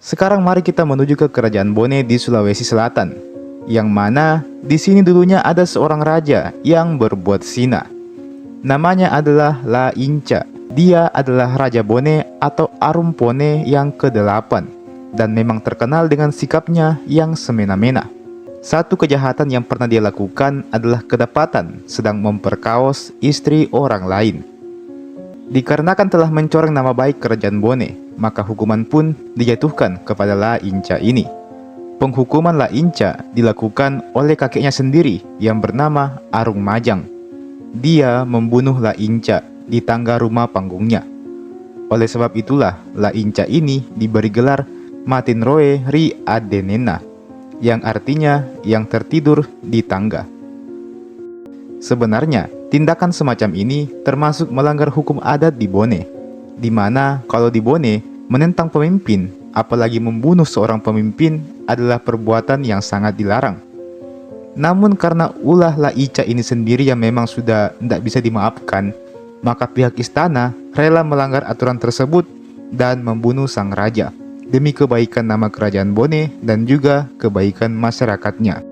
Sekarang mari kita menuju ke Kerajaan Bone di Sulawesi Selatan, yang mana di sini dulunya ada seorang raja yang berbuat zina. Namanya adalah La Inca. Dia adalah Raja Bone atau Arumpone yang ke-8 dan memang terkenal dengan sikapnya yang semena-mena. Satu kejahatan yang pernah dia lakukan adalah kedapatan sedang memperkaos istri orang lain. Dikarenakan telah mencoreng nama baik Kerajaan Bone, maka hukuman pun dijatuhkan kepada La Inca ini. Penghukuman La Inca dilakukan oleh kakeknya sendiri yang bernama Arung Majang. Dia membunuh La Inca di tangga rumah panggungnya. Oleh sebab itulah La Inca ini diberi gelar Matinroe Ri Adenena, yang artinya yang tertidur di tangga. Sebenarnya, tindakan semacam ini termasuk melanggar hukum adat di Bone, di mana kalau di Bone, menentang pemimpin, apalagi membunuh seorang pemimpin adalah perbuatan yang sangat dilarang. Namun karena ulah La Inca ini sendiri yang memang sudah tidak bisa dimaafkan, maka pihak istana rela melanggar aturan tersebut dan membunuh sang raja demi kebaikan nama Kerajaan Bone dan juga kebaikan masyarakatnya.